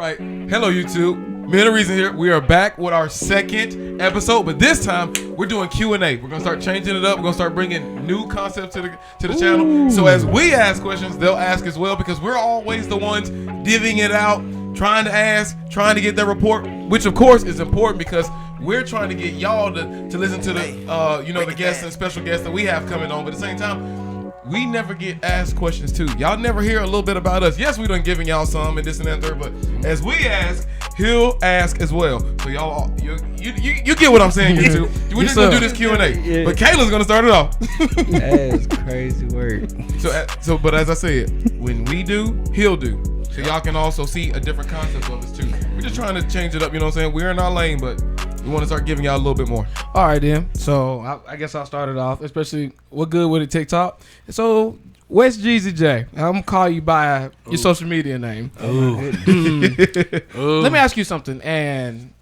right. Hello, YouTube. Men of Reason here. We are back with our second episode, but this time we're doing Q&A. We're gonna start changing it up. We're gonna start bringing new concepts to the channel. So as we ask questions, they'll ask as well, because we're always the ones divvying it out, trying to ask, trying to get their report, which of course is important because we're trying to get y'all to listen to the the guests and special guests that we have coming on. But at the same time, we never get asked questions too. Y'all never hear a little bit about us. Yes, we done giving y'all some and this and that and third, but as we ask, he'll ask as well. So y'all, you get what I'm saying, YouTube. We're just gonna do this Q&A, yeah. But Kayla's gonna start it off. That's crazy work. But as I said, when we do, he'll do. So y'all can also see a different concept of us too. We're just trying to change it up. You know what I'm saying? We're in our lane, but we want to start giving y'all a little bit more. All right, then. So I guess I'll start it off, especially what good with it TikTok. So West Jeezy J. I'm gonna call you by your social media name. Let me ask you something, and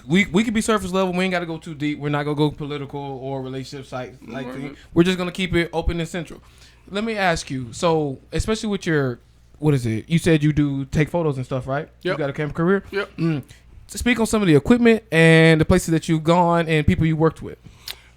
we can be surface level. We ain't got to go too deep. We're not gonna go political or relationship sites like thing. We're just gonna keep it open and central. Let me ask you. So especially with your, what is it? You said you do take photos and stuff, right? Yep. You got a camera career. Yep. Speak on some of the equipment and the places that you've gone and people you worked with.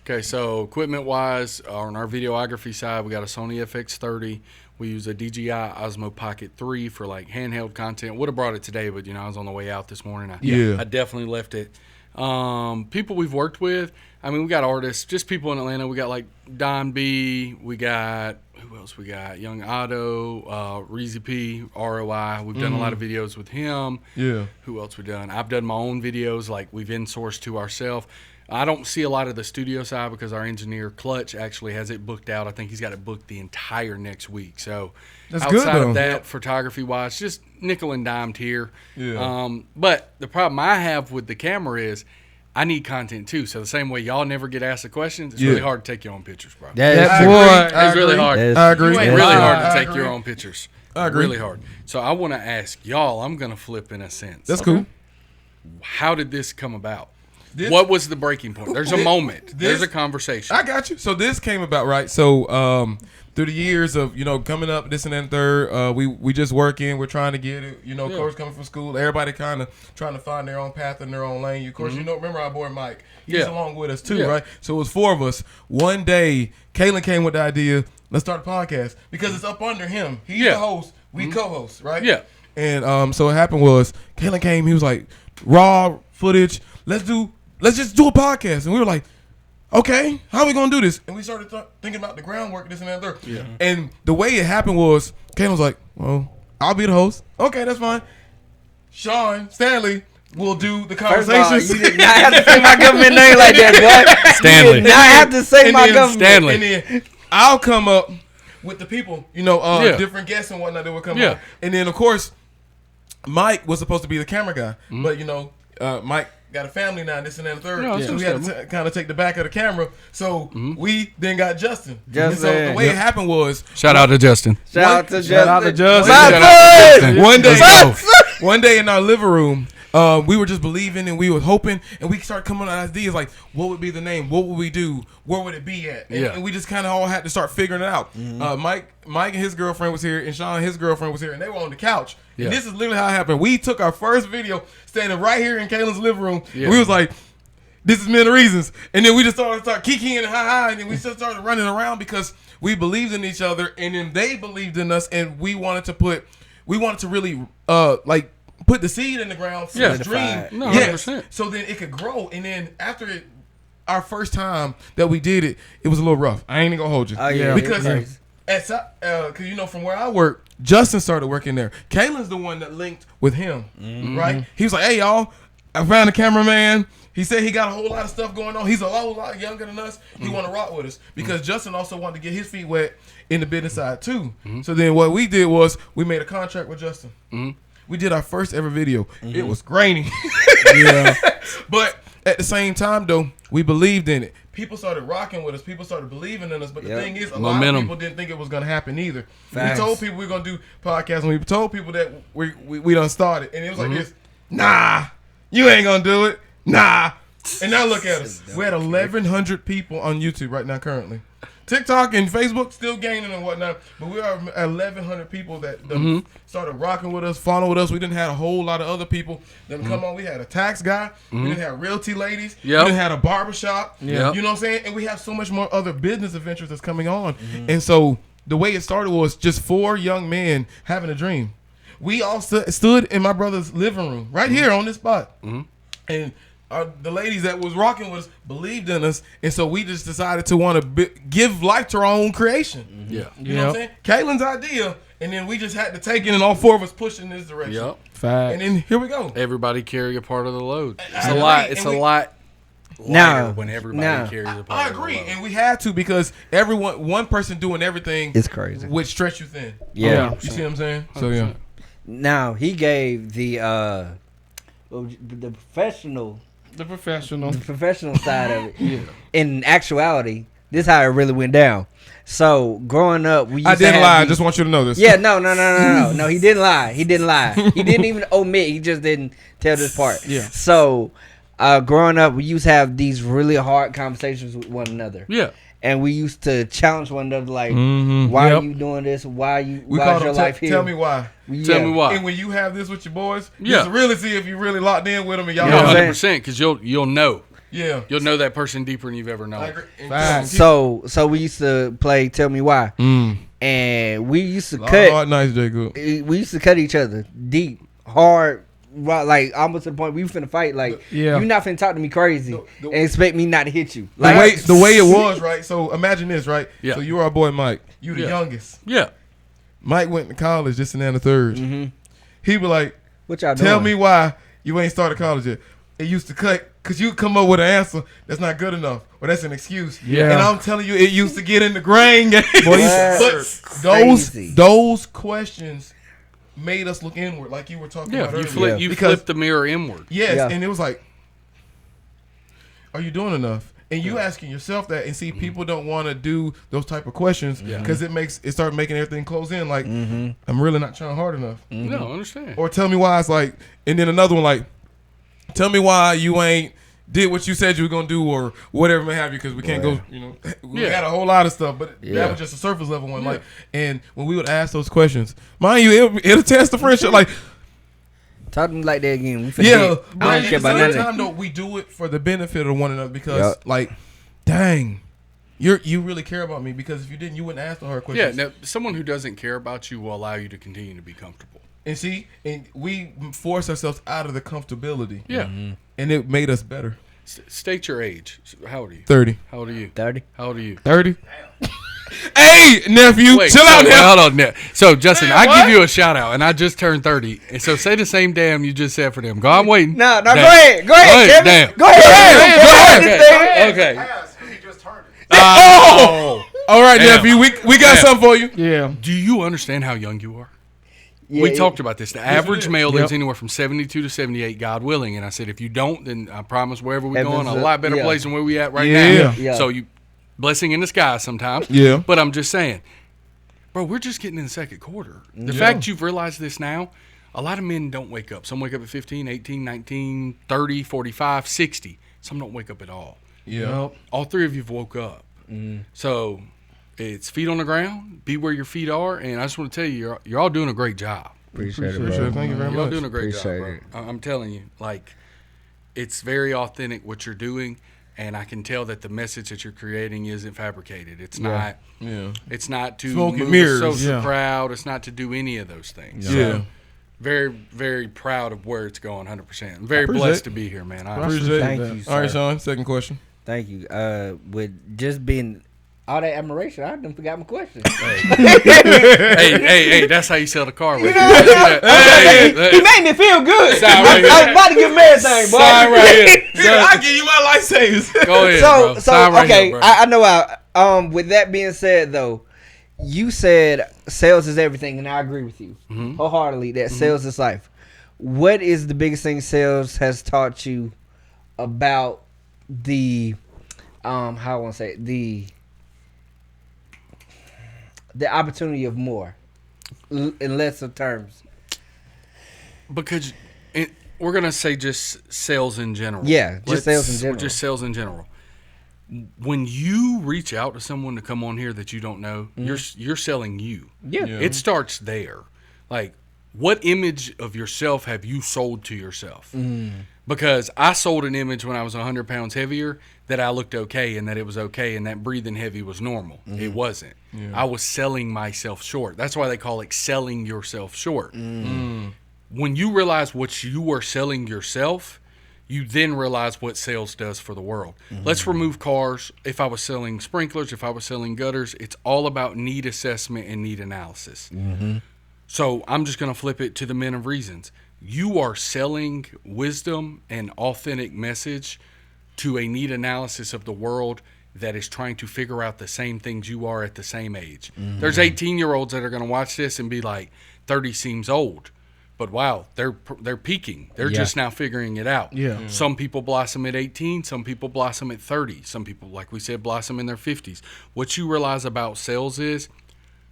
Okay, so equipment-wise, on our videography side, we got a Sony FX30. We use a DJI Osmo Pocket 3 for like handheld content. Would have brought it today, but I was on the way out this morning. I definitely left it. People we've worked with, I mean, we got artists, just people in Atlanta. We got like Don B. We got, who else we got? Young Otto, Reezy P, ROI. We've done a lot of videos with him. Yeah. Who else we done? I've done my own videos, like we've insourced to ourselves. I don't see a lot of the studio side because our engineer Clutch actually has it booked out. I think he's got it booked the entire next week. So that's outside good, of that, photography wise, just nickel and dimed here. Yeah. But the problem I have with the camera is I need content too. So the same way y'all never get asked the questions, it's really hard to take your own pictures, bro. It's really hard. I agree. It's really hard to take your own pictures. I agree. Really hard. So I want to ask y'all, I'm going to flip in a sense. That's cool. How did this come about? What was the breaking point? There's a moment. There's a conversation. I got you. So this came about, right? So through the years of, coming up, this and that and third, we just working. We're trying to get it. Of course, coming from school, everybody kind of trying to find their own path and their own lane. Of course, remember our boy Mike. He's along with us too, right? So it was four of us. One day, Kaylin came with the idea, let's start a podcast because it's up under him. He's the host. We co-host, right? Yeah. And so what happened was, Kaylin came. He was like, raw footage. Let's just do a podcast. And we were like, okay, how are we going to do this? And we started thinking about the groundwork, this and that and third. Yeah. And the way it happened was, Kaylin was like, well, I'll be the host. Okay, that's fine. Sean Stanley will do the conversations. You did not have to say my government name like that, boy. Stanley. You did not have to say my government. Stanley. And then I'll come up with the people, different guests and whatnot that will come up. And then, of course, Mike was supposed to be the camera guy. But, Mike got a family now, this and that and third. So we had to kind of take the back of the camera. So we then got Justin. And so the way it happened was, Shout out to Justin. Shout out to Justin. One day in our living room, we were just believing and we were hoping, and we started coming up with ideas like, what would be the name? What would we do? Where would it be at? And we just kind of all had to start figuring it out. Mike and his girlfriend was here, and Sean and his girlfriend was here, and they were on the couch. And this is literally how it happened. We took our first video standing right here in Kaylin's living room. Yeah. We was like, this is Men of Reasons. And then we just started kikiing and ha-ha, and then we just started running around because we believed in each other, and then they believed in us, and we wanted to really put the seed in the ground for this dream. No, 100%. So then it could grow. And then after our first time that we did it, it was a little rough. I ain't even gonna hold you. Because from where I work, Justin started working there. Kaylin's the one that linked with him, right? He was like, hey, y'all, I found a cameraman. He said he got a whole lot of stuff going on. He's a whole lot younger than us. He want to rock with us because Justin also wanted to get his feet wet in the business side too. So then what we did was we made a contract with Justin. We did our first ever video. It was grainy. But at the same time, though, we believed in it. People started rocking with us. People started believing in us. But the thing is, a lot of people didn't think it was going to happen either. Facts. We told people we were going to do podcasts, and we told people that we done started. And it was like this, nah, you ain't going to do it. Nah. And now look at us. We had 1,100 people on YouTube right now currently. TikTok and Facebook still gaining and whatnot, but we are 1,100 people that done started rocking with us, following with us. We didn't have a whole lot of other people that come on. We had a tax guy. We didn't have realty ladies. We didn't have a barbershop. You know what I'm saying? And we have so much more other business adventures that's coming on. And so the way it started was just 4 young men having a dream. We all stood in my brother's living room right here on this spot. And the ladies that was rocking with us believed in us. And so we just decided to want to give life to our own creation. You know what I'm saying? Kaylin's idea. And then we just had to take it, and all 4 of us pushed in this direction. And then here we go. Everybody carry a part of the load. It's a lot. It's a lot lighter when everybody carries a part I of the load. agree, and we had to because one person doing everything It's crazy. would stretch you thin. Yeah. You see what I'm saying? So yeah. Now he gave the professional side of it. In actuality, this is how it really went down. So growing up, we used I didn't to lie. I have just want you to know this. Yeah, no. No, he didn't lie. He didn't even omit. He just didn't tell this part. Yeah. So growing up, we used to have these really hard conversations with one another. Yeah. And we used to challenge one another, like, why are you doing this? Why is your life here? Tell me why. Tell me why. And when you have this with your boys, just really see if you really locked in with them and y'all. Yeah, 100%, because you'll know. Yeah. You'll know that person deeper than you've ever known. I agree. So we used to play Tell Me Why. And we used to Nice, Jacob. We used to cut each other deep, hard, like almost to the point we finna fight. Like, you're not finna talk to me crazy and expect me not to hit you. Like the way it was, right? So imagine this, right? Yeah. So you are our boy Mike. You the youngest. Yeah. Mike went to college just in the thirds. He be like, what y'all doing? tell me why you ain't started college yet. It used to cut because you come up with an answer that's not good enough, or that's an excuse. And I'm telling you, it used to get in the grain game. But those questions made us look inward, like you were talking about earlier. You flipped the mirror inward. Yes, and it was like, are you doing enough? And you asking yourself that, and see, people don't want to do those type of questions because it start making everything close in. Like, I'm really not trying hard enough. No, I understand. Or tell me why. It's like, and then another one like, tell me why you ain't did what you said you were gonna do, or whatever may have you, because we can't go. You know, we got a whole lot of stuff, but that was just a surface level one. Like, and when we would ask those questions, mind you, it'll test the friendship. Like, talk to me like that again. But I don't care about nothing. Time though, we do it for the benefit of one another because, like, dang, you really care about me, because if you didn't, you wouldn't ask the hard questions. Yeah, now, someone who doesn't care about you will allow you to continue to be comfortable. And see, and we force ourselves out of the comfortability. Yeah. And it made us better. State your age. How old are you? 30. How old are you? 30. How old are you? 30. Hey, nephew, chill out now. Hold on. So, Justin, I give you a shout out, and I just turned 30. And so say the same damn you just said for them. Go, I'm waiting. No, go ahead. Go ahead, Kevin. Damn. Go ahead. Okay. All right, nephew, we got something for you. Yeah. Do you understand how young you are? We talked about this. The average male lives anywhere from 72 to 78, God willing. And I said, if you don't, then I promise wherever we're going, a lot better place than where we at right now. So you, blessing in disguise sometimes. Yeah. But I'm just saying, bro, we're just getting in the second quarter. The fact you've realized this now, a lot of men don't wake up. Some wake up at 15, 18, 19, 30, 45, 60. Some don't wake up at all. Yeah. All 3 of you have woke up. So it's feet on the ground, be where your feet are, and I just want to tell you, you're all doing a great job. Appreciate it, bro. Thank you very much. You're all doing a great job, Appreciate bro. I'm telling you, like, it's very authentic what you're doing, and I can tell that the message that you're creating isn't fabricated. It's not. It's not to Smoke and move mirrors. the social crowd. It's not to do any of those things. So, very, very proud of where it's going. 100%. I'm very blessed to be here, man. I Appreciate Thank that. you, All right, sir. Sean. Second question. Thank you. With just being all that admiration, I done forgot my question. hey, that's how you sell the car. Right He made me feel good. I was about to give Mary thing, boy. Sign right here. I'll give you my life savings. Go ahead, bro. So Sign right okay, here, bro. I know. With that being said, though, you said sales is everything, and I agree with you wholeheartedly that sales is life. What is the biggest thing sales has taught you about the how I want to say it, the opportunity of more in lesser terms? Because we're going to say just sales in general. Yeah, just sales in general. Just sales in general. when you reach out to someone to come on here that you don't know, you're selling you. Yeah. It starts there. Like, what image of yourself have you sold to yourself? Because I sold an image when I was 100 pounds heavier that I looked okay and that it was okay and that breathing heavy was normal. It wasn't. I was selling myself short. That's why they call it selling yourself short. When you realize what you are selling yourself, you then realize what sales does for the world. Let's remove cars. If I was selling sprinklers, if I was selling gutters, it's all about need assessment and need analysis. So I'm just going to flip it to the men of reasons. You are selling wisdom and authentic message to a need analysis of the world that is trying to figure out the same things you are at the same age. There's 18-year-olds that are going to watch this and be like, 30 seems old. But wow, they're peaking. They're just now figuring it out. Some people blossom at 18. Some people blossom at 30. Some people, like we said, blossom in their 50s. What you realize about sales is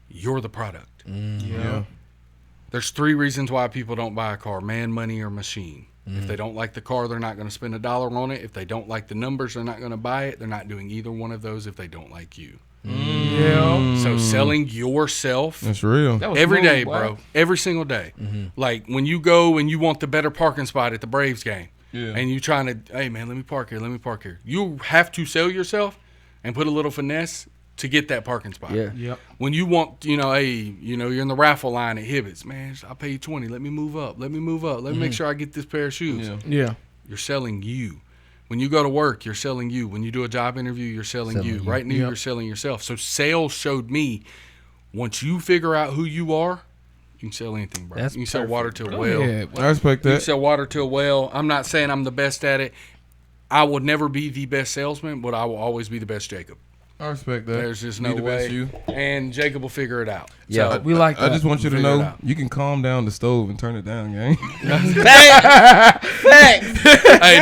you're the product. There's 3 reasons why people don't buy a car: man, money, or machine. If they don't like the car, they're not going to spend $1 on it. If they don't like the numbers, they're not going to buy it. They're not doing either one of those if they don't like you. So selling yourself. That's real. Every day, bro. Every single day. Like when you go and you want the better parking spot at the Braves game, and you trying to, hey man, let me park here. You have to sell yourself and put a little finesse to get that parking spot. When you want, hey, you're in the raffle line at Hibbett's, man, I pay you $20. Let me move up. Let me make sure I get this pair of shoes. You're selling you. When you go to work, you're selling you. When you do a job interview, you're selling you. Right now, you're selling yourself. So sales showed me, once you figure out who you are, you can sell anything, bro. You can sell water to a well. I respect that. You can sell water to a well. I'm not saying I'm the best at it. I will never be the best salesman, but I will always be the best Jacob. I respect that. There's just no way. And Jacob will figure it out. So we like that. I just want you to know you can calm down the stove and turn it down, gang. Hey,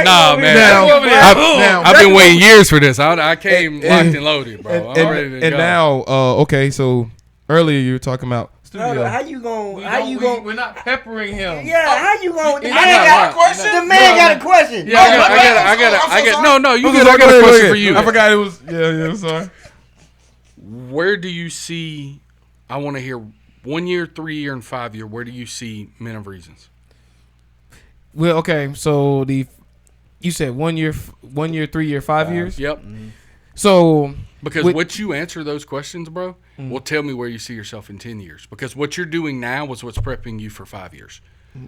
nah, man. I've been waiting years for this. I came locked and loaded, bro. I'm ready to go. And now, okay, so earlier you were talking about studio. How you going? We're not peppering him. Yeah, how you going? The He's man got a question. The man got a question. Yeah, I got. No, you good. I got a question for you. I forgot it was. Yeah, sorry. Where do you see? I want to hear 1 year, 3 year, and 5 year. Where do you see Men of Reasons? Well, okay, so you said 1 year, 3 year, 5 years. Yep. So because what you answer those questions, bro, will tell me where you see yourself in 10 years. Because what you're doing now is what's prepping you for 5 years,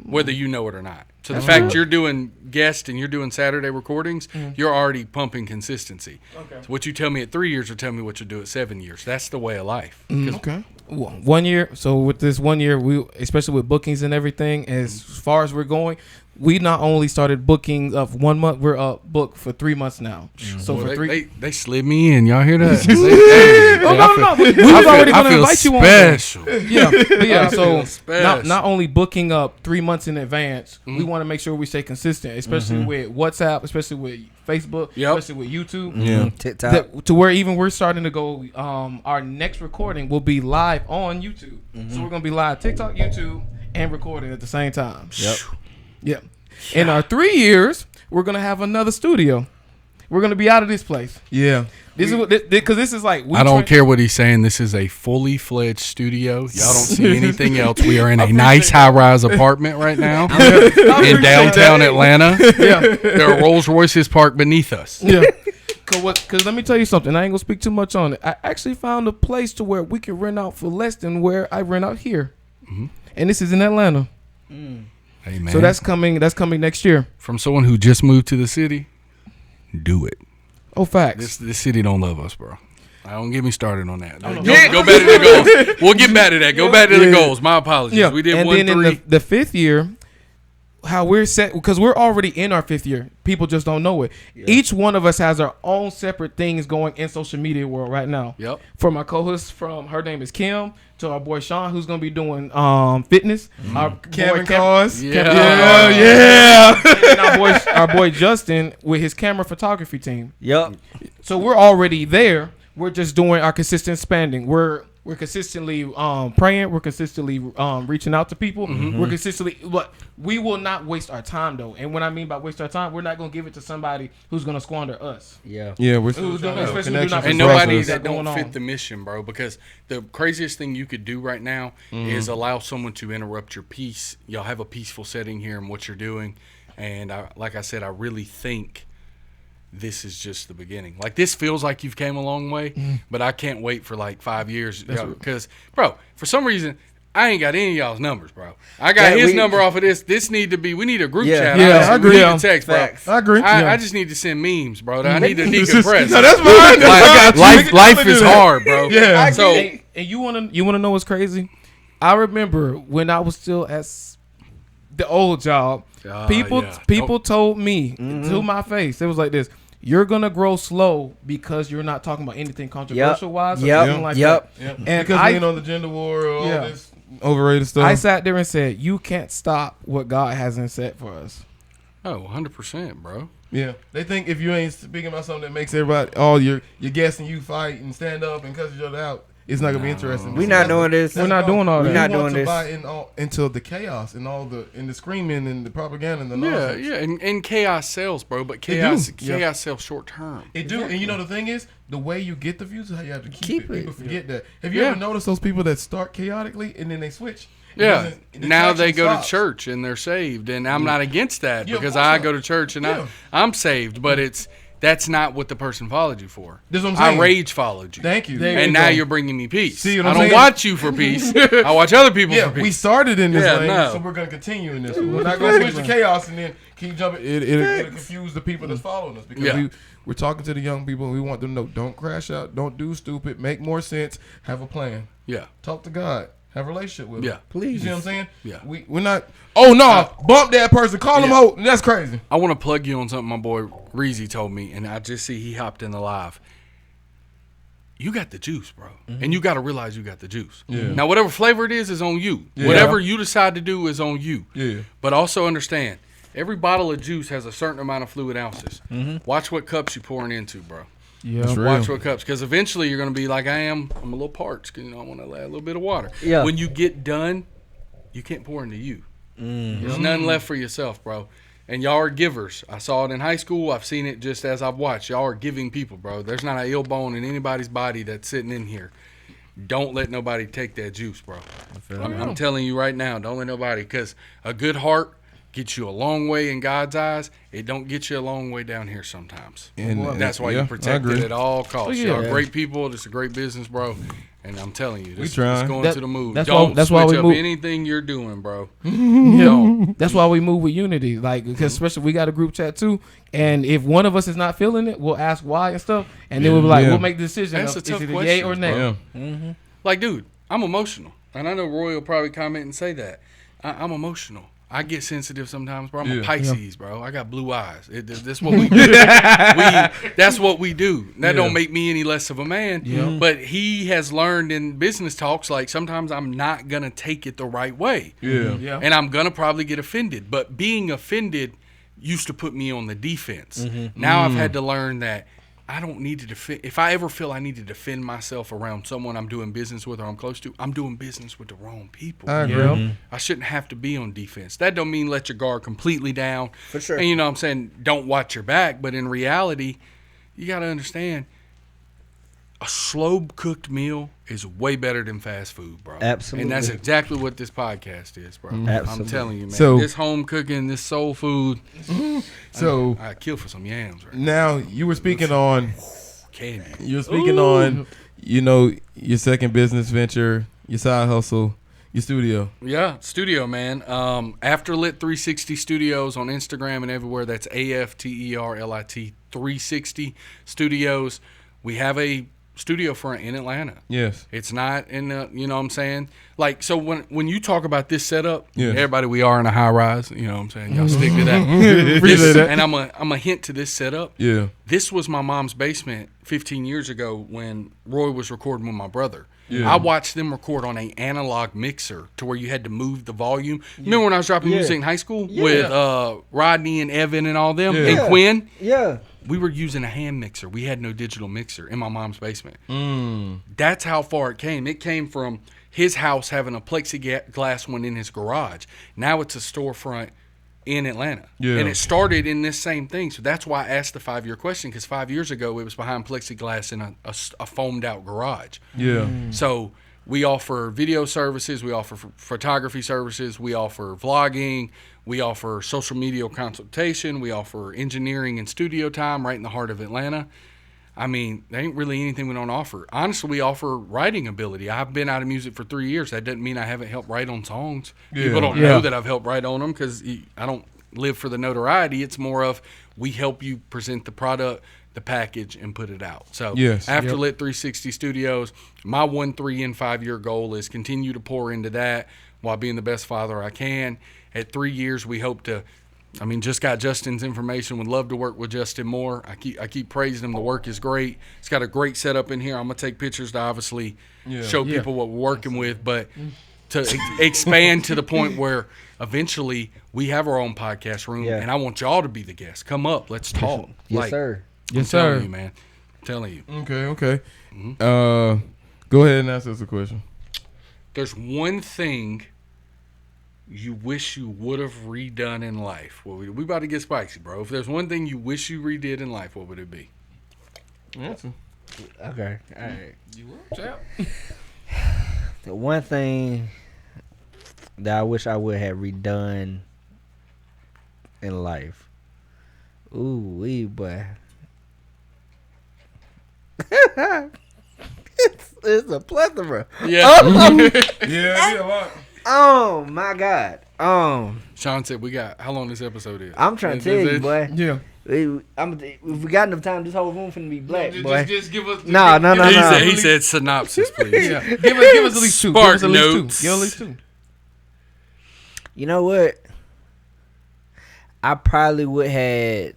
whether you know it or not. So the fact you're doing guests and you're doing Saturday recordings, you're already pumping consistency. Okay. So what you tell me at 3 years will tell me what you'll do at 7 years. That's the way of life. Okay. 1 year. So with this 1 year, we, especially with bookings and everything, as far as we're going, we not only started booking of 1 month, we're booked for 3 months now. So for they slid me in. Y'all hear that? No. We've already going to invite you on. Special. Yeah. So not only booking up 3 months in advance, we want to make sure we stay consistent, especially with WhatsApp, especially with Facebook, especially with YouTube, TikTok, to where even we're starting to go. Our next recording will be live on YouTube, so we're gonna be live TikTok, YouTube, and recording at the same time. Yep. In our 3 years, we're gonna have another studio. We're gonna be out of this place. Yeah. This is what because this is like. I don't care what he's saying. This is a fully fledged studio. Y'all don't see anything else. We are in a nice high-rise apartment right now in downtown Atlanta. There are Rolls Royces parked beneath us. Yeah. Because let me tell you something. I ain't gonna speak too much on it. I actually found a place to where we can rent out for less than where I rent out here, and this is in Atlanta. Hey man. So that's coming. That's coming next year. From someone who just moved to the city, do it. Oh, facts. This city don't love us, bro. Don't get me started on that. Go back to the goals. We'll get back to that. Go back to the goals. My apologies. Yeah. We did and 1-3. then in the 5th year, how we're set, because we're already in our 5th year. People just don't know it. Yeah. Each one of us has our own separate things going in social media world right now. Yep. From our co-host, her name is Kim, to our boy Sean, who's gonna be doing fitness. Our Kevin Cause. Yeah. And our boy Justin with his camera photography team. Yep. So we're already there. We're just doing our consistent spending. We're We're consistently praying. We're consistently reaching out to people. We're consistently, but we will not waste our time though. And when I mean by waste our time, we're not going to give it to somebody who's going to squander us. Yeah. We're Who's still gonna- especially connection not for And nobody process. that going don't on. fit the mission, bro. Because the craziest thing you could do right now is allow someone to interrupt your peace. Y'all have a peaceful setting here in what you're doing, and like I said, I really think this is just the beginning. Like, this feels like you've came a long way, but I can't wait for like 5 years. Because, bro, for some reason, I ain't got any of y'all's numbers, bro. I got his number off of this. We need a group chat. I agree. We need a text, bro. Facts. I agree. I just need to send memes, bro. I need to decompress. No, that's fine. Life is hard, bro. Yeah. So, And you wanna know what's crazy? I remember when I was still at the old job. People told me to my face, it was like this: you're gonna grow slow because you're not talking about anything controversial wise or anything like that. And because we ain't on the gender war or all this overrated stuff. I sat there and said, you can't stop what God hasn't set for us. Oh, 100%, bro. Yeah, they think if you ain't speaking about something that makes everybody, you're guessing, you fight and stand up and cuss each other out, it's not gonna be interesting. We not doing this. We're not doing all that. We're not We want doing to buy this. into the chaos and all the screaming and the propaganda and the nonsense. Yeah, and chaos sells, bro. But chaos sells short term. It do, and you know the thing is, the way you get the views is how you have to keep it. it. People forget that. Have you ever noticed those people that start chaotically and then they switch? Yeah. The Now they traction go stops. to church and they're saved, and I'm not against that Yeah, of because course I not. go to church and Yeah. I'm saved. But that's not what the person followed you for. That's what I'm saying. I rage followed you. Thank you. There And you now go. you're bringing me peace. See what I I'm don't saying? watch you for peace. I watch other people Yeah, for peace. we started in this lane, no. so we're gonna continue in this. We're not gonna switch to chaos and then keep jumping. It'll confuse the people that's following us because we're talking to the young people and we want them to know: don't crash out, don't do stupid, make more sense, have a plan, Yeah. talk to God, have a relationship with him. Yeah. You see what I'm saying? Yeah. We're not. Oh no, bump that person, call him out. That's crazy. I want to plug you on something my boy Reezy told me, and I just see he hopped in the live. You got the juice, bro. And you got to realize you got the juice. Yeah. Now, whatever flavor it is on you. Yeah. Whatever you decide to do is on you. Yeah. But also understand, every bottle of juice has a certain amount of fluid ounces. Watch what cups you're pouring into, bro. Yeah. That's real. Watch what cups, because eventually you're going to be like I am. I'm a little parched, because I want to add a little bit of water. Yeah. When you get done, you can't pour into you. There's nothing left for yourself, bro. And y'all are givers. I saw it in high school. I've seen it just as I've watched. Y'all are giving people, bro. There's not an ill bone in anybody's body that's sitting in here. Don't let nobody take that juice, bro. I'm telling you right now, don't let nobody, because a good heart gets you a long way in God's eyes. It don't get you a long way down here sometimes. And That's why yeah, you I protect agree. it at all costs. yeah. Y'all are great people. It's a great business, bro. And I'm telling you, this trying. is going That- to the move. that's Don't why- that's why switch we up move- anything you're doing, bro. Don't. That's why we move with unity. Like, because especially we got a group chat too. And if one of us is not feeling it, we'll ask why and stuff. And then we'll be like, we'll make the decision. That's Of, a tough is it a yay or question, nay? Like, dude, I'm emotional. And I know Roy will probably comment and say that. I'm emotional. I get sensitive sometimes, bro. I'm a Pisces, bro. I got blue eyes. That's what we do. That's what we do. That don't make me any less of a man. But he has learned in business talks, like, sometimes I'm not going to take it the right way. Yeah. And I'm going to probably get offended. But being offended used to put me on the defense. Now I've had to learn that I don't need to defend. If I ever feel I need to defend myself around someone I'm doing business with or I'm close to, I'm doing business with the wrong people. I agree. I shouldn't have to be on defense. That don't mean let your guard completely down. For sure. And you know what I'm saying, don't watch your back. But in reality, you got to understand, a slow cooked meal is way better than fast food, bro. Absolutely. And that's exactly what this podcast is, bro. I'm Absolutely. telling you, man. So- this home cooking, this soul food, So I kill for some yams right now you were speaking on. candy. You're speaking on, your second business venture, your side hustle, your studio. Yeah, studio, man. Afterlit 360 Studios on Instagram and everywhere. That's AFTERLIT 360 Studios. We have a studio front in Atlanta. Yes. It's not in the, you know what I'm saying? Like, so when you talk about this setup, Yeah. everybody, we are in a high rise, you know what I'm saying? Y'all stick to that. Appreciate that. And I'm a hint to this setup. Yeah. This was my mom's basement 15 years ago when Roy was recording with my brother. Yeah. I watched them record on an analog mixer to where you had to move the volume. Remember when I was dropping music in high school with Rodney and Evan and all them Yeah. and Quinn? Yeah. we were using a hand mixer. We had no digital mixer in my mom's basement. That's how far it came. It came from his house having a plexiglass one in his garage. Now it's a storefront in Atlanta. Yeah. And it started in this same thing. So that's why I asked the 5-year question, because 5 years ago it was behind plexiglass in a foamed out garage. Yeah. So we offer video services, we offer photography services, we offer vlogging, we offer social media consultation, we offer engineering and studio time right in the heart of Atlanta. I mean, there ain't really anything we don't offer. Honestly, we offer writing ability. I've been out of music for 3 years. That doesn't mean I haven't helped write on songs. Yeah. People don't know that I've helped write on them because I don't live for the notoriety. It's more of we help you present the product, the package, and put it out. So after Lit 360 Studios, my 1, 3, and 5 year goal is continue to pour into that while being the best father I can. At 3 years, we hope to, just got Justin's information. Would love to work with Justin more. I keep praising him. The work is great. It's got a great setup in here. I'm going to take pictures to obviously show people what we're working with, but to expand to the point where eventually we have our own podcast room, and I want y'all to be the guests. Come up. Let's talk. Yes, sir. I'm telling you, man. I'm telling you. Okay. Go ahead and ask us a question. There's one thing you wish you would have redone in life. Well, we about to get spicy, bro. If there's one thing you wish you redid in life, what would it be? Answer. Okay. All right. You will, champ. The one thing that I wish I would have redone in life. Ooh, wee, boy. it's a plethora. Yeah. Yeah, a lot. Oh my God. Sean said we got how long this episode is. I'm trying to tell you, boy. Yeah. If we got enough time, this whole room finna be black, boy. Just give us. No. He said synopsis, please. Yeah. Give us at least two. Spark Give us at least notes. two. Give us at least two. You know what? I probably would have.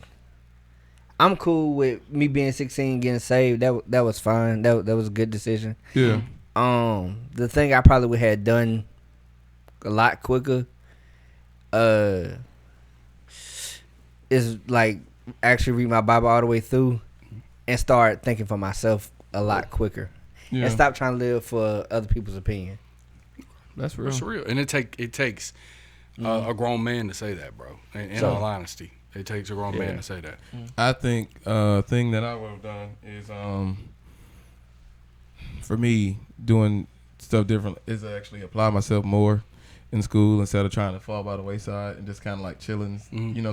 I'm cool with me being 16 getting saved. That was fine. That was a good decision. Yeah. The thing I probably would have done a lot quicker is like actually read my Bible all the way through and start thinking for myself a lot quicker. Yeah. And stop trying to live for other people's opinion. That's real. It's real. And it takes a grown man to say that, bro. In all honesty. It takes a grown man to say that. I think thing that I would have done is for me doing stuff different is actually apply myself more in school instead of trying to fall by the wayside and just kind of like chilling,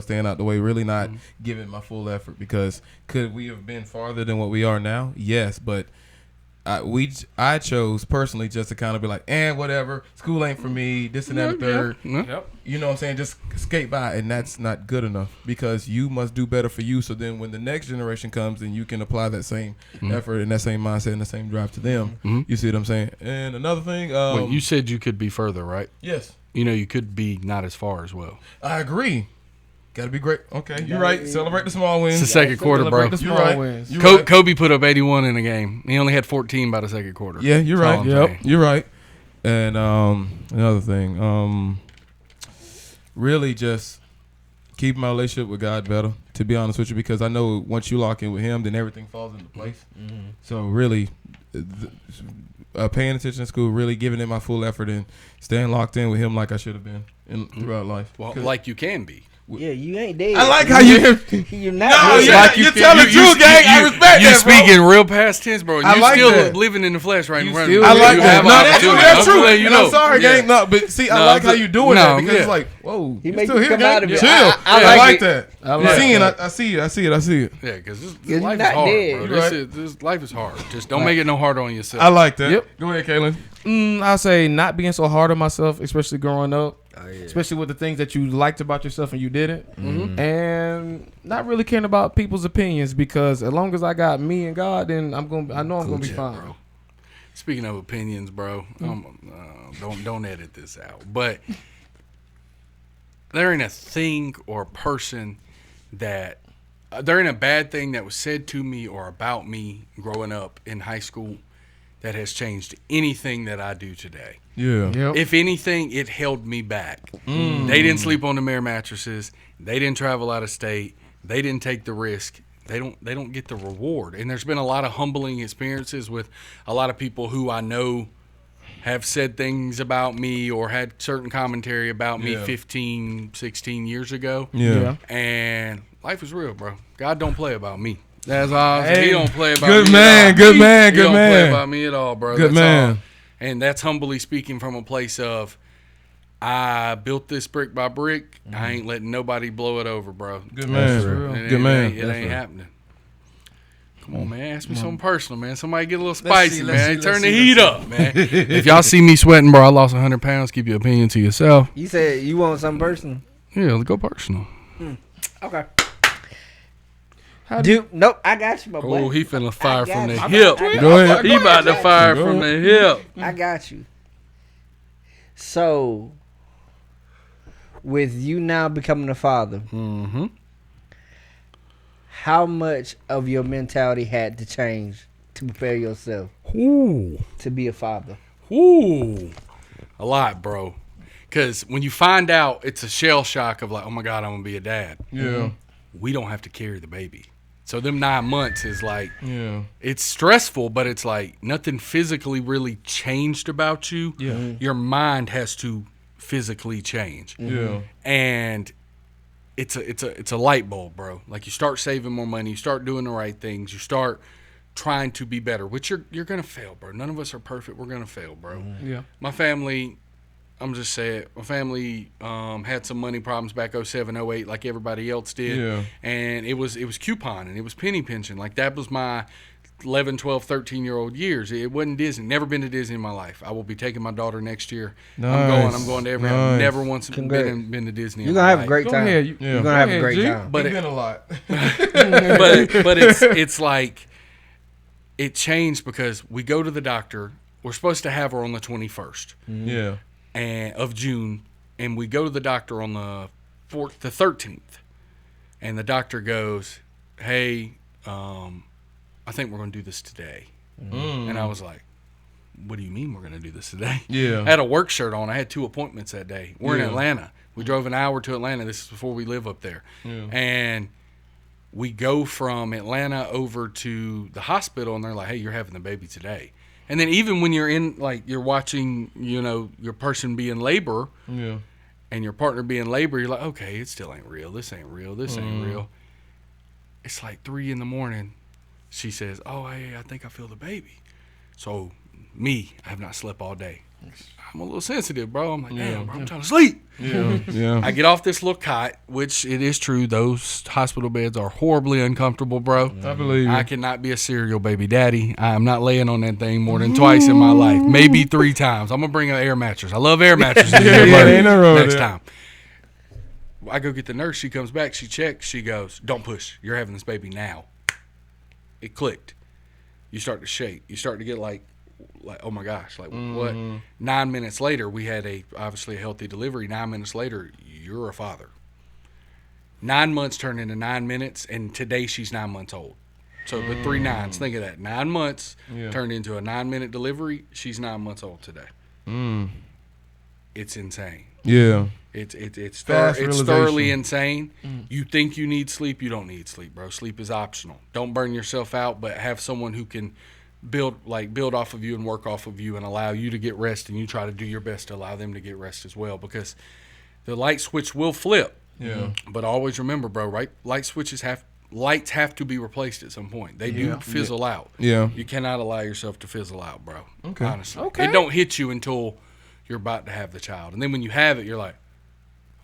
staying out the way, really not giving my full effort, because could we have been farther than what we are now? Yes, but I chose personally just to kind of be like, whatever, school ain't for me, this and that and third. Yep. You know what I'm saying? Just skate by, and that's not good enough, because you must do better for you, so then when the next generation comes, then you can apply that same effort and that same mindset and the same drive to them. You see what I'm saying? And another thing, Wait, you said you could be further, right? yes, You could be not as far as well. I agree. Got to be great. Okay, you're right. Celebrate the small wins. It's the second quarter, bro. Celebrate the You're small right. wins. You're right. Kobe put up 81 in a game. He only had 14 by the second quarter. Yeah, you're That's all right. I'm saying. You're right. And another thing, really just keep my relationship with God better, to be honest with you, because I know once you lock in with Him, then everything falls into place. So really, paying attention to school, really giving it my full effort, and staying locked in with Him like I should have been throughout life. Well, like you can be. Yeah, you ain't dead. I like how you. You're not. No, dead. yeah, Like you tell the truth, gang. I respect you that, bro. speak in real past tense, bro. I You like still that. living in the flesh right You now. still- I like You that. have No, that's true. opportunity. That's I'm true. letting you And know. I'm sorry, Yeah. gang. No, but see, I No, like how but- you doing no, that, because yeah. it's like, whoa, He you make still you here, come gang? out of it. Chill. I I like like it. that. I like You seeing? that. I see it. I see it. I see it. Yeah, because You're life is not hard, dead. bro. You're right. This life is hard. Just don't make it no harder on yourself. I like that. Yep. Go ahead, Kaylin. I'll say not being so hard on myself, especially growing up. Oh, yeah. Especially with the things that you liked about yourself and you didn't. And not really caring about people's opinions, because as long as I got me and God, then I know I'm gonna be fine. bro. Speaking of opinions, bro, don't edit this out. But there ain't a thing or a person that there ain't a bad thing that was said to me or about me growing up in high school that has changed anything that I do today. Yeah. Yep. If anything, it held me back. They didn't sleep on the Mare mattresses. They didn't travel out of state. They didn't take the risk. they don't get the reward. And there's been a lot of humbling experiences with a lot of people who I know have said things about me or had certain commentary about me 15, 16 years ago. Yeah. And life is real, bro. God don't play about me. That's all. He don't play about good me. Man, good man, He good don't man. play about me at all, bro. Good that's man. all. And that's humbly speaking from a place of, I built this brick by brick. I ain't letting nobody blow it over, bro. Good man. Good man. It ain't happening. Come on, man. Ask me something personal, man. Somebody get a little spicy, man. Turn the heat up, man. If y'all see me sweating, bro, I lost 100 pounds. Keep your opinion to yourself. You said you want something personal. Yeah, let's go personal. Okay. Dude, nope, I got you, my boy. Oh, he finna fire from the you. hip. Go ahead. He about to fire from the hip. I got you. So, with you now becoming a father, Mm-hmm. how much of your mentality had to change to prepare yourself Ooh. to be a father? Ooh. A lot, bro. Because when you find out, it's a shell shock of like, oh my God, I'm going to be a dad. Yeah. We don't have to carry the baby. So them 9 months is like, Yeah. it's stressful, but it's like nothing physically really changed about you. Yeah. Your mind has to physically change. Yeah. And it's a light bulb, bro. Like you start saving more money, you start doing the right things, you start trying to be better, which you're gonna fail, bro. None of us are perfect. We're gonna fail, bro. Yeah. My family, I'm just saying, my family had some money problems back 07, 08, like everybody else did. Yeah. And it was couponing, it was penny pinching. Like that was my 11, 12, 13-year-old years. It wasn't Disney. Never been to Disney in my life. I will be taking my daughter next year. Nice. I'm going to every. Nice. I've never once Congrats. been to Disney. You're going to have a great Go time. ahead. You're Yeah. going to have Go a great ahead, G. time. But It's been a lot. but it's like it changed because we go to the doctor. We're supposed to have her on the 21st Yeah. of June, and we go to the doctor on the 13th, and the doctor goes, "Hey, I think we're going to do this today." And I was like, "What do you mean we're going to do this today?" Yeah. I had a work shirt on. I had 2 appointments that day. We're in Yeah. Atlanta. We drove an hour to Atlanta. This is before we live up there. Yeah. And we go from Atlanta over to the hospital, and they're like, "Hey, you're having the baby today." And then even when you're in, like, you're watching, your person be in labor Yeah. and your partner be in labor, you're like, okay, it still ain't real. This ain't real. This ain't real. It's like 3 a.m. She says, "Oh, hey, I think I feel the baby." So me, I have not slept all day. I'm a little sensitive, bro. I'm like, damn, bro, I'm trying to sleep. Yeah. Yeah. I get off this little cot, which it is true. Those hospital beds are horribly uncomfortable, bro. I believe I you. cannot be a serial baby daddy. I am not laying on that thing more than twice in my life, maybe 3 times. I'm gonna bring an air mattress. I love air mattresses. ain't no wrong with Next that. time, I go get the nurse. She comes back. She checks. She goes, "Don't push. You're having this baby now." It clicked. You start to shake. You start to get like, oh my gosh, like what? 9 minutes later, we had obviously a healthy delivery. 9 minutes later, you're a father. 9 months turned into 9 minutes, and today she's 9 months old. So with 3 nines, think of that. 9 months turned into a 9-minute delivery. She's 9 months old today. It's insane. Yeah. It's Fast thoroughly realization. insane. You think you need sleep, you don't need sleep, bro. Sleep is optional. Don't burn yourself out, but have someone who can build off of you and work off of you and allow you to get rest, and you try to do your best to allow them to get rest as well, because the light switch will flip. Yeah. But always remember, bro, right? Lights have to be replaced at some point. They do fizzle out. Yeah. You cannot allow yourself to fizzle out, bro. Okay. Honestly. Okay. It don't hit you until you're about to have the child. And then when you have it, you're like,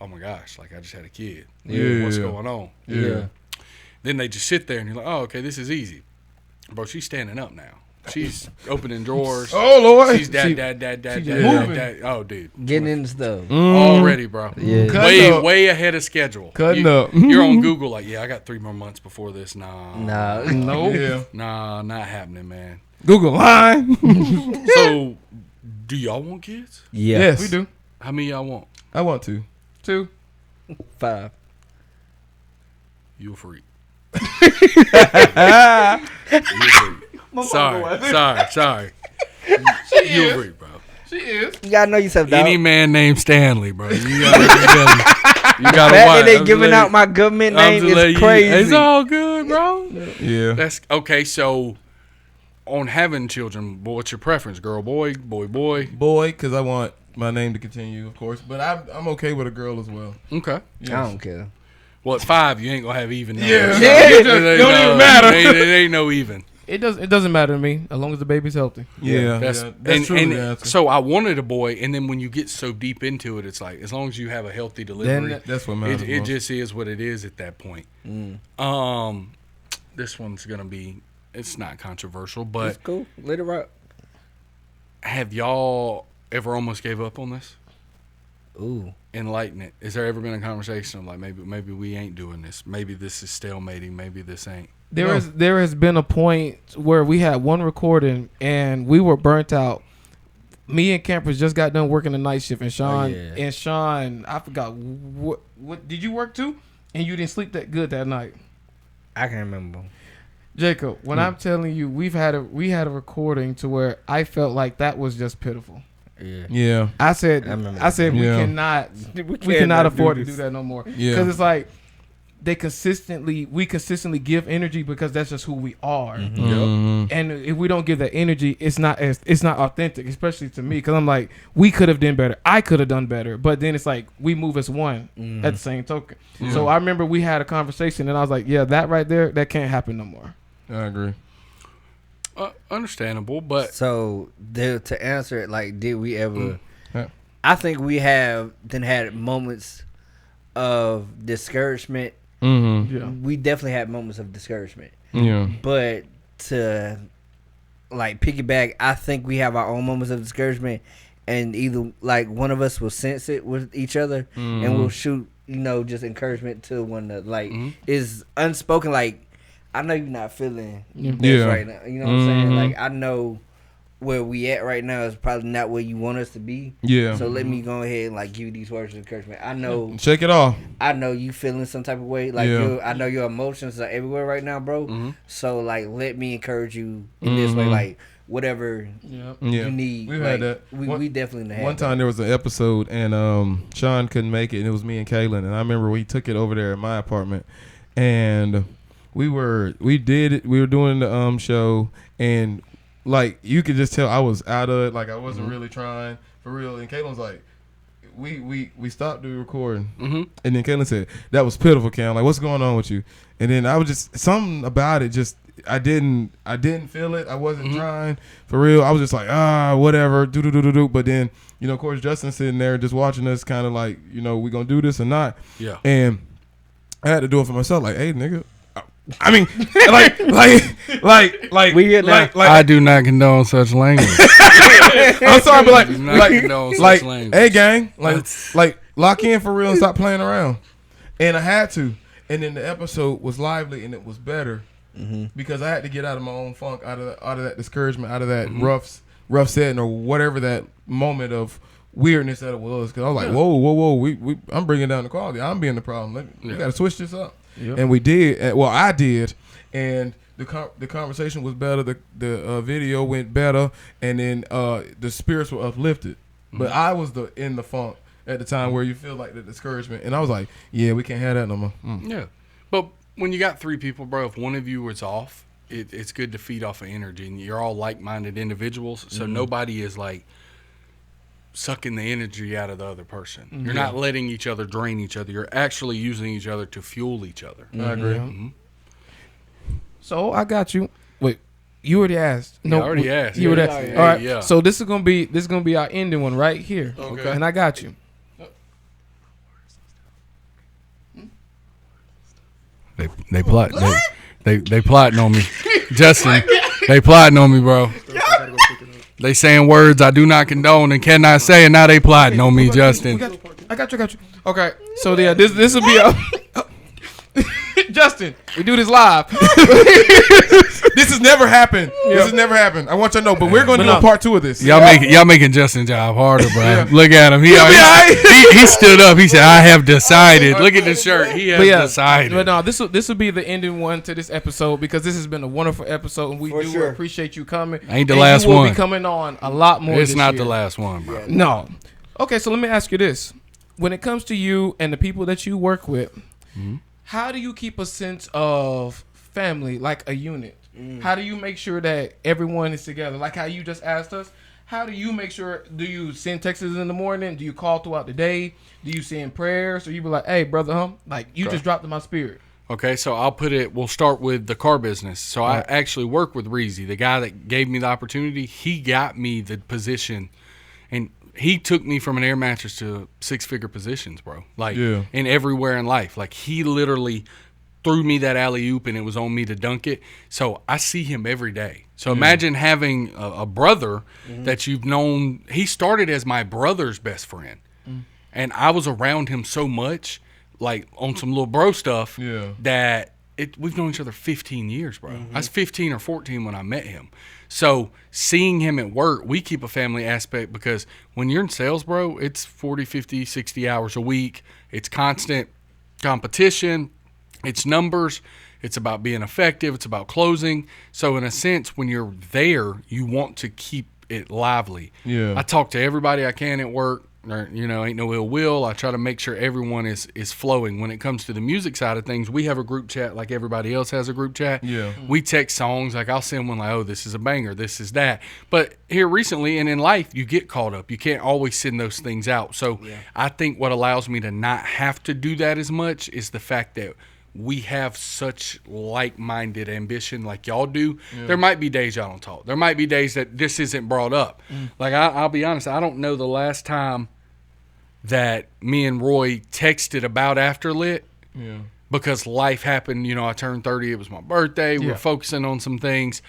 oh my gosh, like I just had a kid. Yeah. What's going on? Yeah. Then they just sit there and you're like, oh, okay, this is easy. Bro, she's standing up now. She's opening drawers. Oh Lord. She's dad. moving. Oh, dude. Getting into stuff. Already, bro. Yeah. Cutting up. Way ahead of schedule. Cutting up. You're on Google like, yeah, I got 3 more months before this. Nah. No. Yeah. Nah, not happening, man. Google line. So, do y'all want kids? Yeah. Yes. We do. How many y'all want? I want to. 2. 5. You a freak. You a freak. Sorry. You a freak, bro. She is. You gotta know yourself, dog. Any man named Stanley, bro. You gotta You gotta That watch. they giving out my government name is crazy. It's all good, bro. Yeah. That's okay. So, on having children, what's your preference? Girl, boy, boy, boy. Boy, because I want my name to continue, of course. But I'm okay with a girl as well. Okay. Yes. I don't care. Well, at 5, you ain't gonna have even. Yeah. numbers. It don't even matter. It ain't no even. It doesn't matter to me as long as the baby's healthy. Yeah. That's true. and the answer. so I wanted a boy, and then when you get so deep into it, it's like as long as you have a healthy delivery, Then that's what matters. it most. just is what it is at that point. This one's gonna be. It's not controversial, but It's cool. Let it rock. have y'all ever almost gave up on this? Ooh. Enlighten it. Has there ever been a conversation of like maybe we ain't doing this? Maybe this is stalemating. Maybe this ain't. There has been a point where we had one recording and we were burnt out. Me and Campers just got done working the night shift, and Sean, I forgot what did you work too? And you didn't sleep that good that night. I can remember. Jacob, when I'm telling you, we had a recording to where I felt like that was just pitiful. Yeah. Yeah. I said we Yeah. cannot afford to do that no more. Yeah. Because it's like we consistently give energy because that's just who we are. Mhm. And if we don't give that energy, it's not authentic, especially to me, because I'm like, we could have done better. I could have done better, but then it's like we move as one at the same token. So I remember we had a conversation, and I was like, yeah, that right there, that can't happen no more. I agree. Understandable, but So to answer it, like, did we ever? Yeah. I think we have then had moments of discouragement. Mm-hmm. Yeah. We definitely had moments of discouragement, Yeah. but to like piggyback, I think we have our own moments of discouragement, and either like one of us will sense it with each other, and we'll shoot, just encouragement to one another. Like is unspoken. Like, I know you're not feeling this Yeah. right now. You know what I'm saying? Like, I know where we at right now is probably not where you want us to be. Yeah. So let me go ahead and like give you these words of encouragement. I know Shake it off. you feeling some type of way. Like I know your emotions are everywhere right now, bro. So like let me encourage you in this way. Like whatever Yeah. you need. We've like, had that. We definitely had One time there was an episode and Sean couldn't make it, and it was me and Kaylin, and I remember we took it over there at my apartment, and we were doing the show, and like you could just tell I was out of it, like I wasn't really trying for real, and Kaylin was like, we stopped the recording, and then Kaylin said, that was pitiful, Cam, like what's going on with you? And then I was just something about it, just I didn't feel it. I wasn't trying for real. I was just like, whatever, do. But then, of course, Justin sitting there just watching us, kind of like, we gonna do this or not? Yeah. And I had to do it for myself. Like, hey, nigga. I mean, like we here now. like I do not condone such language. I'm sorry, but such language. hey, gang, like lock in for real and stop playing around. And I had to. And then the episode was lively and it was better. Because I had to get out of my own funk, out of that discouragement, out of that rough setting or whatever that moment of weirdness that it was. Because I was like, whoa, I'm bringing down the quality. I'm being the problem. We got to switch this up. Yep. And we did. Well, I did. And the conversation was better. The video went better. And then the spirits were uplifted. But I was in the funk at the time where you feel like the discouragement. And I was like, yeah, we can't have that no more. Yeah. But when you got 3 people, bro, if one of you was off, it's good to feed off of energy. And you're all like-minded individuals, so nobody is like sucking the energy out of the other person. You're not letting each other drain each other. You're actually using each other to fuel each other. I agree. So I got you. Wait, you already asked. No, I already asked. You already asked. All right. Yeah. So this is gonna be our ending one right here. Okay. And I got you. They plot. They plotting on me, Justin. They plotting on me, bro. They saying words I do not condone and cannot say, and now they plotting on me, Justin. I got you. Okay. So yeah, this will be Justin, we do this live. This has never happened. This has never happened. I want you to know, but we're going to do a part 2 of this. Y'all making Justin's job harder, bro. Look at him. He stood up. He said, "I have decided." Look at the shirt. He has decided. But no, this will be the ending one to this episode because this has been a wonderful episode, and we appreciate you coming. Ain't the last one. You will be coming on a lot more. It's not year. the last one, bro. No. Okay, so let me ask you this: when it comes to you and the people that you work with, how do you keep a sense of family, like a unit? How do you make sure that everyone is together? Like how you just asked us, how do you make sure, do you send texts in the morning? Do you call throughout the day? Do you send prayers? Or you be like, hey, brother, like you just dropped in my spirit. Okay, so we'll start with the car business. So I actually work with Reezy, the guy that gave me the opportunity. He got me the position, and he took me from an air mattress to 6-figure positions, bro. Like, in everywhere in life. Like, he literally threw me that alley-oop, and it was on me to dunk it. So I see him every day. So imagine having a brother that you've known. He started as my brother's best friend, and I was around him so much, like on some little bro stuff, that we've known each other 15 years, bro. I was 15 or 14 when I met him. So seeing him at work, we keep a family aspect because when you're in sales, bro, it's 40, 50, 60 hours a week. It's constant competition. It's numbers. It's about being effective. It's about closing. So in a sense, when you're there, you want to keep it lively. I talk to everybody I can at work. Ain't no ill will. I try to make sure everyone is flowing. When it comes to the music side of things, we have a group chat like everybody else has a group chat. We text songs. Like I'll send one like, oh, this is a banger. This is that. But here recently and in life, you get caught up. You can't always send those things out. So I think what allows me to not have to do that as much is the fact that we have such like-minded ambition like y'all do. There might be days y'all don't talk. There might be days that this isn't brought up. Like I'll be honest, I don't know the last time that me and Roy texted about Afterlit because life happened. I turned 30. It was my birthday. We were focusing on some things.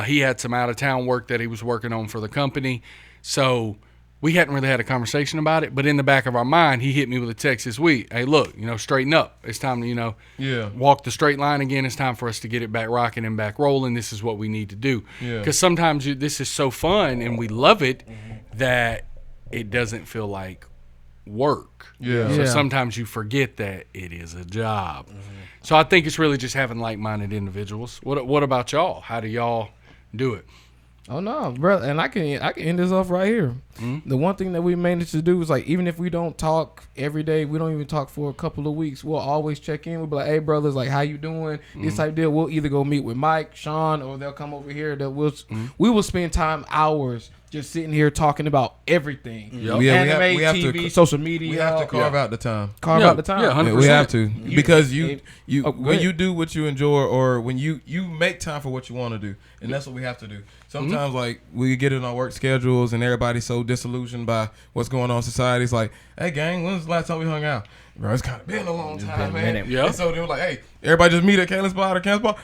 He had some out-of-town work that he was working on for the company. So we hadn't really had a conversation about it. But in the back of our mind, he hit me with a text this week. Hey, look, straighten up. It's time to, walk the straight line again. It's time for us to get it back rocking and back rolling. This is what we need to do. Because sometimes this is so fun and we love it that it doesn't feel like work. So sometimes you forget that it is a job. So I think it's really just having like-minded individuals. What about y'all? How do y'all do it? Oh no, brother, and I can end this off right here. The one thing that we managed to do is like, even if we don't talk every day, we don't even talk for a couple of weeks, we'll always check in. We'll be like, hey brothers, like how you doing? This type of deal. We'll either go meet with Mike, Sean, or they'll come over here. We will spend hours just sitting here talking about everything. Anime, we have TV, social media. We have to carve out the time. Out the time. Yeah, 100%. We have to because when you do what you enjoy, or when you make time for what you want to do, and that's what we have to do. Sometimes like we get in our work schedules and everybody's so disillusioned by what's going on in society. It's like, hey gang, when was the last time we hung out? Bro, it's kind of been a long time, man. And so they were like, hey, everybody just meet at Kalen's Spot or Cam's Spot.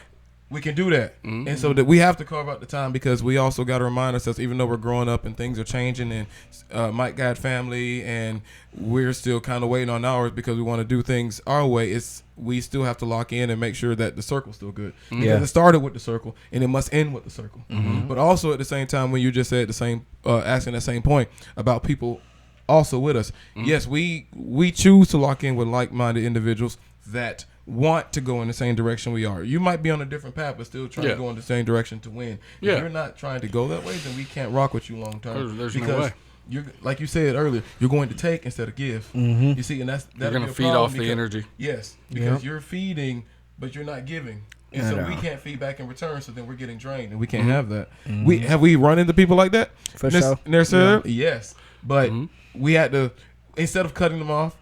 We can do that. And so that we have to carve out the time because we also got to remind ourselves, even though we're growing up and things are changing and Mike got family and we're still kind of waiting on ours because we want to do things our way, we still have to lock in and make sure that the circle's still good. Because it started with the circle and it must end with the circle. But also at the same time, when you just said the same, asking that same point about people also with us. Yes, we choose to lock in with like-minded individuals that want to go in the same direction we are. You might be on a different path, but still trying to go in the same direction to win. If you're not trying to go that way, then we can't rock with you long term. There's no way. You're, like you said earlier, you're going to take instead of give. You see, and you're going to feed off the energy. Yes, because you're feeding, but you're not giving. And so we can't feed back in return, so then we're getting drained, and we can't have that. We run into people like that? For sure. Yes. But we had to, instead of cutting them off,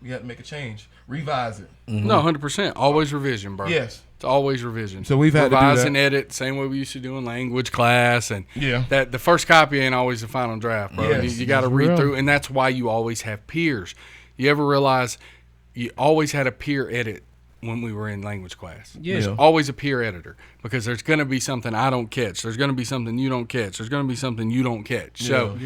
we had to make a change. Revise it. No, 100%. Always revision, bro. Yes. It's always revision. So we've had to revise do that. and edit, same way we used to do in language class. And Yeah. that the first copy ain't always the final draft, bro. Yes. You got to read through, and that's why you always have peers. You ever realize you always had a peer edit when we were in language class? There's always a peer editor because there's going to be something I don't catch. There's going to be something you don't catch. There's going to be something you don't catch. So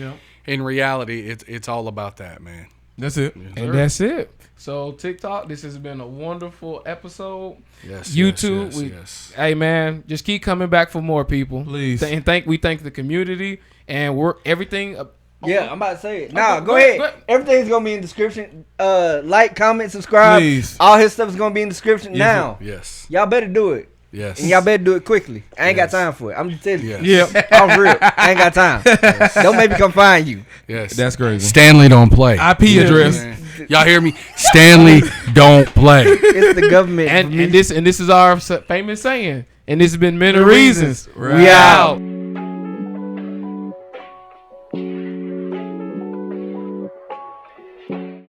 in reality, it's all about that, man. That's it. Yes, And that's it. So TikTok, this has been a wonderful episode. Yes. YouTube, yes. Hey man, just keep coming back for more people, Please. And we thank the community and we're everything. I'm about to say it. Go go ahead. ahead. Everything's gonna be in the description. Like, comment, subscribe. Please. All his stuff is gonna be in the description now. Yes. Y'all better do it. Yes. And y'all better do it quickly. I ain't got time for it. I'm just telling you. Yes. I'm real. I ain't got time. Don't make me come find you. Yes. That's crazy. Stanley don't play. IP address. Y'all hear me? Stanley, don't play. It's the government. And this is our famous saying. And this has been Many Reasons. We out.